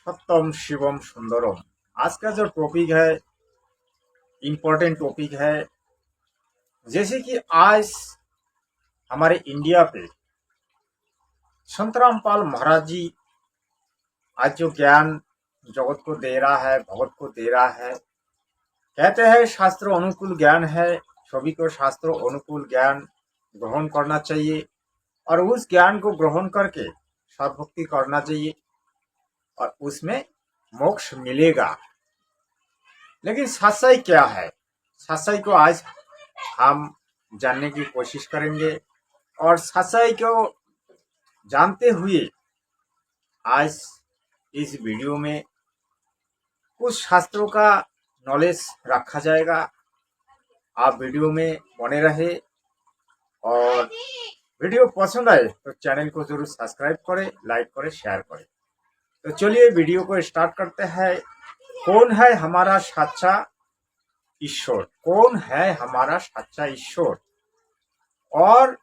सत्यम शिवम सुंदरम। आज का जो टॉपिक है, इम्पोर्टेंट टॉपिक है। जैसे कि आज हमारे इंडिया पे संत रामपाल महाराज जी आज जो ज्ञान जगत को दे रहा है, भगत को दे रहा है, कहते हैं शास्त्र अनुकूल ज्ञान है। सभी को शास्त्र अनुकूल ज्ञान ग्रहण करना चाहिए और उस ज्ञान को ग्रहण करके सद्भक्ति करना चाहिए और उसमें मोक्ष मिलेगा। लेकिन सच्चाई क्या है, सच्चाई को आज हम जानने की कोशिश करेंगे और सच्चाई को जानते हुए आज इस वीडियो में कुछ शास्त्रों का नॉलेज रखा जाएगा। आप वीडियो में बने रहे और वीडियो पसंद आए तो चैनल को जरूर सब्सक्राइब करें, लाइक करें, शेयर करें। तो चलिए वीडियो को स्टार्ट करते हैं। कौन है हमारा सच्चा ईश्वर? कौन है हमारा सच्चा ईश्वर और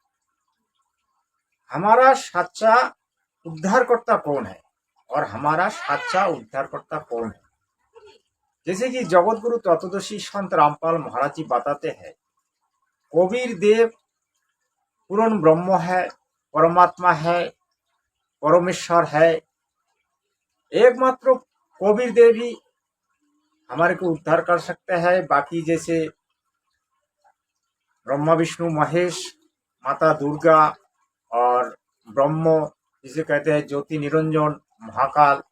हमारा सच्चा उद्धारकर्ता कौन है और हमारा सच्चा उद्धारकर्ता कौन है? जैसे कि जगत गुरु तत्वदर्शी संत रामपाल महाराज जी बताते हैं, कबीर देव पूर्ण ब्रह्म है, परमात्मा है, परमेश्वर है। एकमात्र कबीर देव ही हमारे को उद्धार कर सकते हैं। बाकी जैसे ब्रह्मा विष्णु महेश, माता दुर्गा और ब्रह्म जिसे कहते हैं ज्योति निरंजन, महाकाल,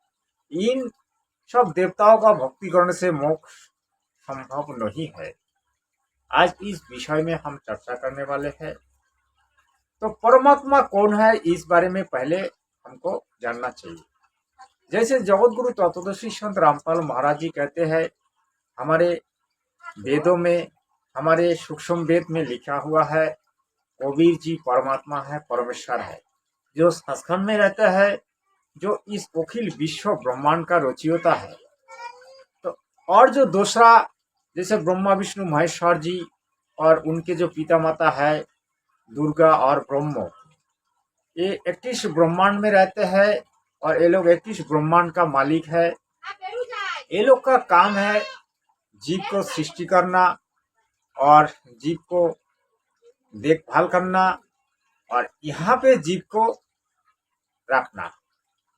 इन सब देवताओं का भक्ति करने से मोक्ष संभव नहीं है। आज इस विषय में हम चर्चा करने वाले हैं। तो परमात्मा कौन है, इस बारे में पहले हमको जानना चाहिए। जैसे जगत गुरु तत्वदर्शी संत रामपाल महाराज जी कहते हैं, हमारे वेदों में, हमारे सूक्ष्म वेद में लिखा हुआ है, कबीर जी परमात्मा है, परमेश्वर है, जो सचखंड में रहता है, जो इस अखिल विश्व ब्रह्मांड का रचयिता है। तो और जो दूसरा जैसे ब्रह्मा विष्णु महेश्वर जी और उनके जो पिता माता है दुर्गा और ब्रह्म, ये 21 ब्रह्मांड में रहते हैं और ये लोग 21 ब्रह्मांड का मालिक है। ये लोग का काम है जीव को सृष्टि करना और जीव को देखभाल करना और यहाँ पे जीव को रखना।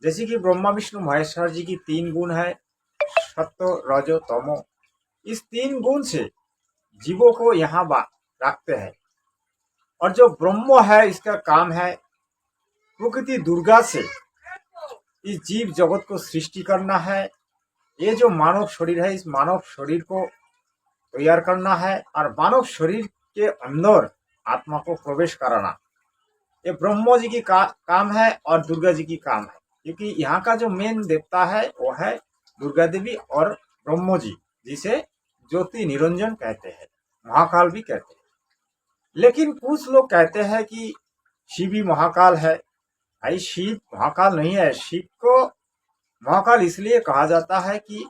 जैसे कि ब्रह्मा विष्णु महेश्वर जी की 3 गुण है, सत्व रजो तमो। इस 3 गुण से जीवों को यहाँ रखते हैं। और जो ब्रह्म है, इसका काम है प्रकृति दुर्गा से इस जीव जगत को सृष्टि करना है। ये जो मानव शरीर है, इस मानव शरीर को तैयार करना है और मानव शरीर के अंदर आत्मा को प्रवेश कराना। ये ब्रह्मा जी की काम है और दुर्गा जी की काम है, क्योंकि यहाँ का जो मेन देवता है वो है दुर्गा देवी और ब्रह्मा जी, जिसे ज्योति निरंजन कहते हैं, महाकाल भी कहते हैं। लेकिन कुछ लोग कहते हैं कि शिव भी महाकाल है। भाई, शिव महाकाल नहीं है। शिव को महाकाल इसलिए कहा जाता है कि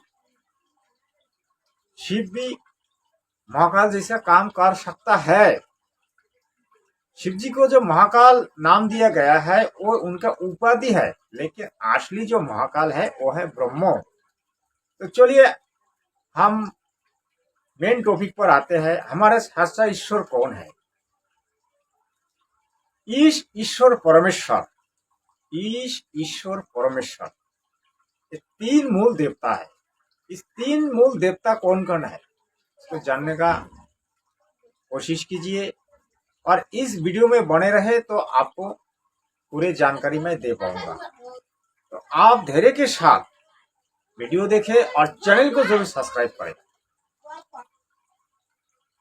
शिव भी महाकाल जैसा काम कर सकता है। शिव जी को जो महाकाल नाम दिया गया है वो उनका उपाधि है, लेकिन असली जो महाकाल है वो है ब्रह्म। तो चलिए हम मेन टॉपिक पर आते हैं। हमारा सच्चा ईश्वर कौन है? ईश्वर परमेश्वर, ईश्वर परमेश्वर, ये 3 मूल देवता है। इस 3 मूल देवता कौन कौन है, इसको जानने का कोशिश कीजिए और इस वीडियो में बने रहे तो आपको पूरी जानकारी मैं दे पाऊंगा। तो आप धैर्य के साथ वीडियो देखें और चैनल को जरूर सब्सक्राइब करें।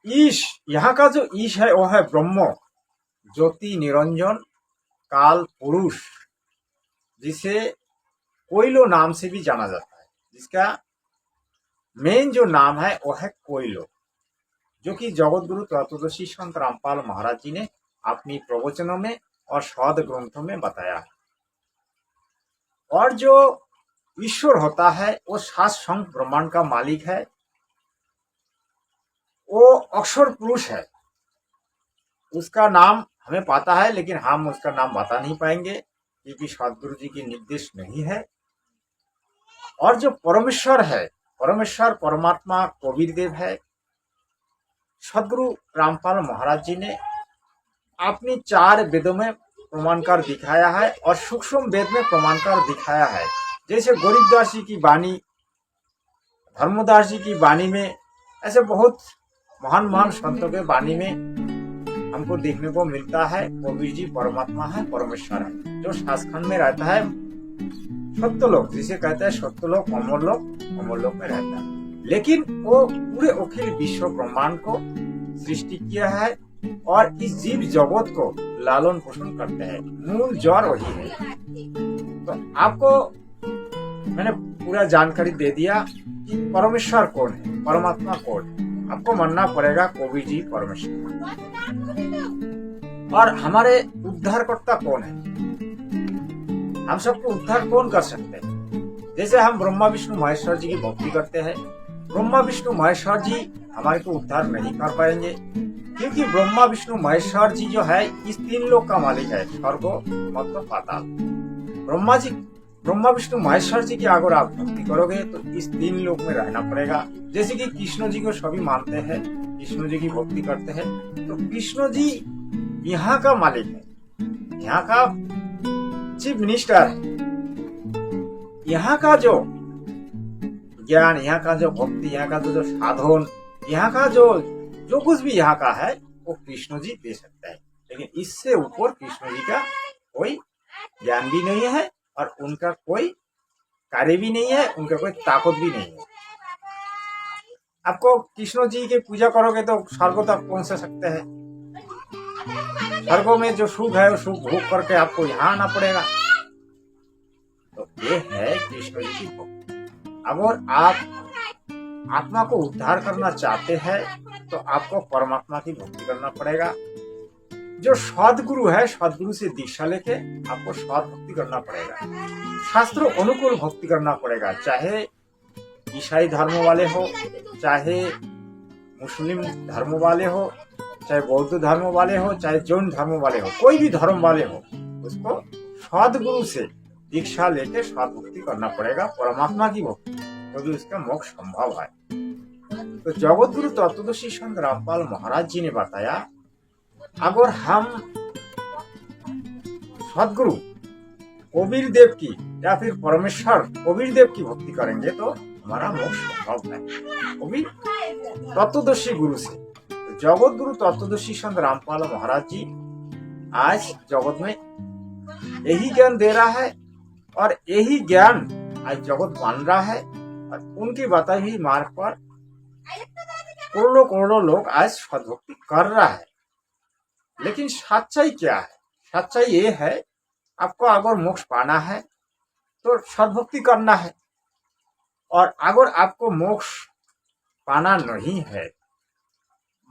ईश, यहाँ का जो ईश है वो है ब्रह्म, ज्योति निरंजन, काल पुरुष, जिसे कोयलो नाम से भी जाना जाता है। जिसका मेन जो नाम है वो है कोयलो, जो कि जगत गुरु तत्वदर्शी संत रामपाल महाराज जी ने अपनी प्रवचनों में और शौध ग्रंथों में बताया है। और जो ईश्वर होता है वो सात संग ब्रह्मांड का मालिक है, वो अक्षर पुरुष है। उसका नाम हमें पता है, लेकिन हम उसका नाम बता नहीं पाएंगे क्योंकि सदगुरु जी की निर्देश नहीं है। और जो परमेश्वर है, परमेश्वर परमात्मा कबीर देव है। सदगुरु रामपाल महाराज जी ने अपनी 4 वेदों में प्रमाण कर दिखाया है और सूक्ष्म वेद में प्रमाण कर दिखाया है। जैसे गरीबदास जी की वाणी, धर्मदास जी की वाणी में, ऐसे बहुत महान महान संतों के वाणी में हमको देखने को मिलता है कबीर जी परमात्मा है, परमेश्वर है, जो सचखंड में रहता है, सत्यलोक जिसे कहते हैं, सत्यलोक अमरलोक में रहता है। लेकिन वो पूरे अखिल विश्व ब्रह्मांड को सृष्टि किया है और इस जीव जगत को लालन पोषण करते हैं। मूल जड़ वही है। तो आपको मैंने पूरा जानकारी दे दिया कि परमेश्वर कौन है, परमात्मा कौन है। आपको मानना पड़ेगा कबीर जी परमेश्वर। और हमारे उद्धारकर्ता कौन है, हम सबको उद्धार कौन कर सकते हैं। जैसे हम ब्रह्मा विष्णु महेश्वर जी की भक्ति करते हैं, ब्रह्मा विष्णु महेश्वर जी हमारे को उद्धार नहीं कर पाएंगे, क्योंकि ब्रह्मा विष्णु महेश्वर जी जो है इस 3 लोक का मालिक है, स्वर्ग मतलब पाताल। ब्रह्मा विष्णु महेश्वर जी की अगर आप भक्ति करोगे तो इस 3 लोक में रहना पड़ेगा। जैसे कि कृष्ण जी को सभी मानते हैं, कृष्ण जी की भक्ति करते हैं, तो कृष्ण जी यहाँ का मालिक है, यहाँ का चीफ मिनिस्टर है। यहाँ का जो ज्ञान, यहाँ का जो भक्ति, यहाँ का जो साधन, यहाँ का जो कुछ भी यहाँ का है वो कृष्ण जी दे सकता है। लेकिन इससे ऊपर कृष्ण जी का कोई ज्ञान भी नहीं है और उनका कोई कार्य भी नहीं है, उनका कोई ताकत भी नहीं है। आपको कृष्ण जी की पूजा करोगे तो स्वर्ग तक पहुंच सकते हैं। स्वर्ग में जो सुख है वो सुख भोग करके आपको यहाँ आना पड़ेगा। तो ये है कृष्ण जी की भक्ति। अगर आप आत्मा को उद्धार करना चाहते हैं तो आपको परमात्मा की भक्ति करना पड़ेगा। जो सदगुरु है, सदगुरु से दीक्षा लेके आपको सद भक्ति करना पड़ेगा, शास्त्रों अनुकूल भक्ति करना पड़ेगा। चाहे ईसाई धर्म वाले हो, चाहे मुस्लिम धर्म वाले हो, चाहे बौद्ध धर्म वाले हो, चाहे जैन धर्म वाले हो, कोई भी धर्म वाले हो, उसको सदगुरु से दीक्षा लेके सद भक्ति करना पड़ेगा, परमात्मा की भक्ति, क्योंकि तो उसका मोक्ष संभव है। तो जगत गुरु तत्वदर्शी संत रामपाल महाराज जी ने बताया, अगर हम सदगुरु कबीर देव की या फिर परमेश्वर कबीर देव की भक्ति करेंगे तो हमारा मोक्ष संभव है, वो भी तत्वदर्शी गुरु से। तो जगत गुरु तत्वदर्शी संत रामपाल महाराज जी आज जगत में यही ज्ञान दे रहा है और यही ज्ञान आज जगत मान रहा है और उनकी बताई हुई मार्ग पर करोड़ों करोड़ों लोग आज सदभक्ति कर रहा है। लेकिन सच्चाई क्या है? सच्चाई ये है, आपको अगर मोक्ष पाना है तो सदभक्ति करना है, और अगर आपको मोक्ष पाना नहीं है,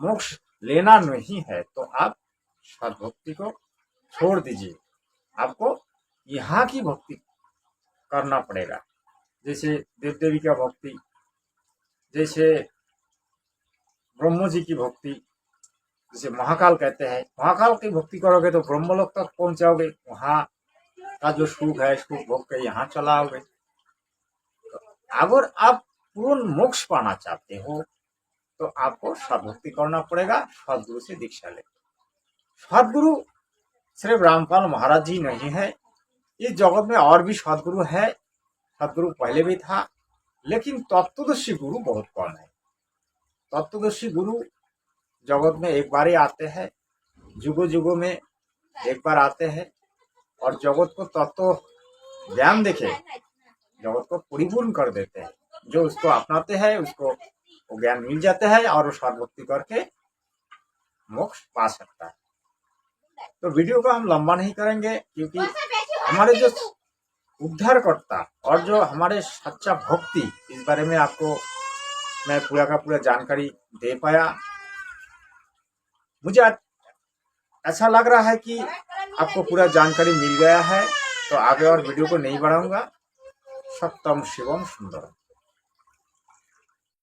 मोक्ष लेना नहीं है, तो आप सदभक्ति को छोड़ दीजिए। आपको यहाँ की भक्ति करना पड़ेगा, जैसे देव देवी का भक्ति, जैसे ब्रह्म जी की भक्ति, जैसे महाकाल कहते हैं, महाकाल की भक्ति करोगे तो ब्रह्मलोक तक पहुंच जाओगे, वहां का जो सुख है सुख भोग के यहाँ चला आओगे। अगर आप पूर्ण मोक्ष पाना चाहते हो तो आपको सदभक्ति करना पड़ेगा, सदगुरु से दीक्षा ले। सदगुरु सिर्फ रामपाल महाराज जी नहीं है, इस जगत में और भी सदगुरु है। सदगुरु पहले भी था, लेकिन तत्वदर्शी गुरु बहुत कम है। तत्वदर्शी गुरु जगत में एक बार ही आते हैं, जुगों जुगों में एक बार आते हैं और जगत को तत्व ज्ञान देके जगत को परिपूर्ण कर देते हैं। जो उसको अपनाते हैं उसको वो ज्ञान मिल जाता है और वो सदभक्ति करके मोक्ष पा सकता है। तो वीडियो को हम लंबा नहीं करेंगे, क्योंकि हमारे जो उद्धारकर्ता और जो हमारे सच्चा भक्ति, इस बारे में आपको मैं पूरा का पूरा जानकारी दे पाया। मुझे अच्छा लग रहा है कि आपको पूरा जानकारी मिल गया है। तो आगे और वीडियो को नहीं बढ़ाऊंगा। सत्यम शिवम सुंदरम।